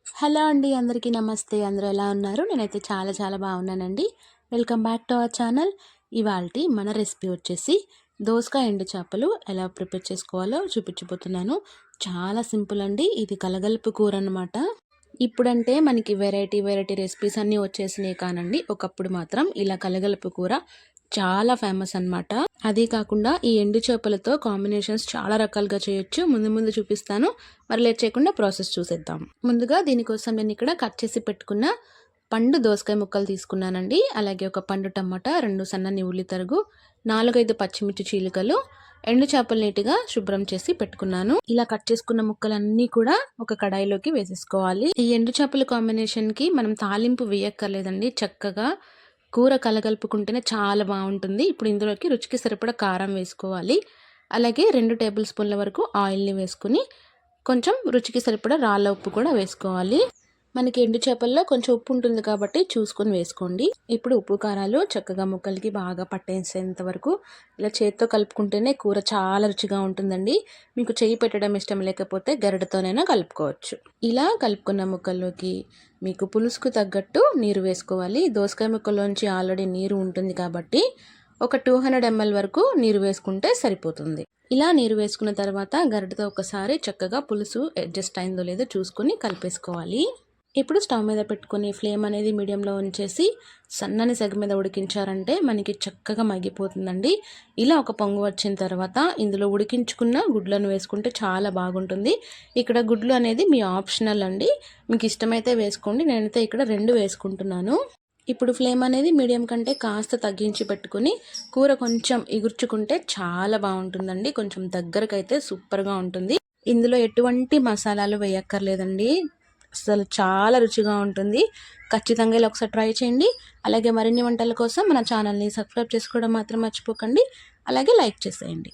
Hello అండి, అందరికీ నమస్తే. అందరూ ఎలా ఉన్నారు? నేనైతే చాలా చాలా బాగున్నానండి. Welcome back to our channel. ఇవాల్టి మన రెసిపీ వచ్చేసి దోసకాయ ఎండు చేపలు ఎలా ప్రిపేర్ చేసుకోవాలో చూపించబోతున్నాను. చాలా సింపుల్ అండి. ఇది కలగలుపు కూర అనమాట. ఇప్పుడంటే మనకి వెరైటీ వెరైటీ రెసిపీస్ అన్నీ వచ్చేసినాయి కానండి, ఒకప్పుడు మాత్రం ఇలా కలగలుపు కూర చాలా ఫేమస్ అన్నమాట. అదే కాకుండా ఈ ఎండు చేపలతో కాంబినేషన్స్ చాలా రకాలుగా చేయొచ్చు. ముందు ముందు చూపిస్తాను. మరి లేట్ చేయకుండా ప్రాసెస్ చూసేద్దాం. ముందుగా దీనికోసం నేను ఇక్కడ కట్ చేసి పెట్టుకున్న పండు దోసకాయ ముక్కలు తీసుకున్నానండి. అలాగే ఒక పండు టమాటా, 2 సన్నని ఉల్లి తరుగు, 4-5 పచ్చిమిర్చి చీలికలు, ఎండు చేపలు నీటిగా శుభ్రం చేసి పెట్టుకున్నాను. ఇలా కట్ చేసుకున్న ముక్కలన్నీ కూడా ఒక కడాయిలోకి వేసేసుకోవాలి. ఈ ఎండు చేపల కాంబినేషన్కి మనం తాలింపు వేయక్కర్లేదండి. చక్కగా కూర కలగలుపుకుంటేనే చాలా బాగుంటుంది. ఇప్పుడు ఇందులోకి రుచికి సరిపడా కారం వేసుకోవాలి. అలాగే 2 టేబుల్ స్పూన్ల వరకు ఆయిల్ని వేసుకుని కొంచెం రుచికి సరిపడా రాళ్ళ ఉప్పు కూడా వేసుకోవాలి. మనకి ఎండు చేపల్లో కొంచెం ఉప్పు ఉంటుంది కాబట్టి చూసుకొని వేసుకోండి. ఇప్పుడు ఉప్పు కారాలు చక్కగా ముక్కలకి బాగా పట్టేసేంత వరకు ఇలా చేత్తో కలుపుకుంటేనే కూర చాలా రుచిగా ఉంటుందండి. మీకు చేయి పెట్టడం ఇష్టం లేకపోతే గరిటతోనైనా కలుపుకోవచ్చు. ఇలా కలుపుకున్న ముక్కల్లోకి మీకు పులుసుకు తగ్గట్టు నీరు వేసుకోవాలి. దోసకాయ ముక్కల్లోంచి ఆల్రెడీ నీరు ఉంటుంది కాబట్టి ఒక 200 ml వరకు నీరు వేసుకుంటే సరిపోతుంది. ఇలా నీరు వేసుకున్న తర్వాత గరిటతో ఒకసారి చక్కగా పులుసు అడ్జస్ట్ అయిందో లేదో చూసుకొని కలిపేసుకోవాలి. ఇప్పుడు స్టవ్ మీద పెట్టుకుని ఫ్లేమ్ అనేది మీడియంలో ఉంచేసి సన్నని సెగ మీద ఉడికించారంటే మనకి చక్కగా మగ్గిపోతుందండి. ఇలా ఒక పొంగు వచ్చిన తర్వాత ఇందులో ఉడికించుకున్న గుడ్లను వేసుకుంటే చాలా బాగుంటుంది. ఇక్కడ గుడ్లు అనేది మీ ఆప్షనల్ అండి. మీకు ఇష్టమైతే వేసుకోండి. నేనైతే ఇక్కడ 2 వేసుకుంటున్నాను. ఇప్పుడు ఫ్లేమ్ అనేది మీడియం కంటే కాస్త తగ్గించి పెట్టుకుని కూర కొంచెం ఎగుర్చుకుంటే చాలా బాగుంటుందండి. కొంచెం దగ్గరకైతే సూపర్గా ఉంటుంది. ఇందులో ఎటువంటి మసాలాలు వేయక్కర్లేదండి. అసలు చాలా రుచిగా ఉంటుంది. ఖచ్చితంగా ఇలా ఒకసారి ట్రై చేయండి. అలాగే మరిన్ని వంటల కోసం మన ఛానల్ని సబ్స్క్రైబ్ చేసుకోవడం మాత్రం మర్చిపోకండి. అలాగే లైక్ చేసేయండి.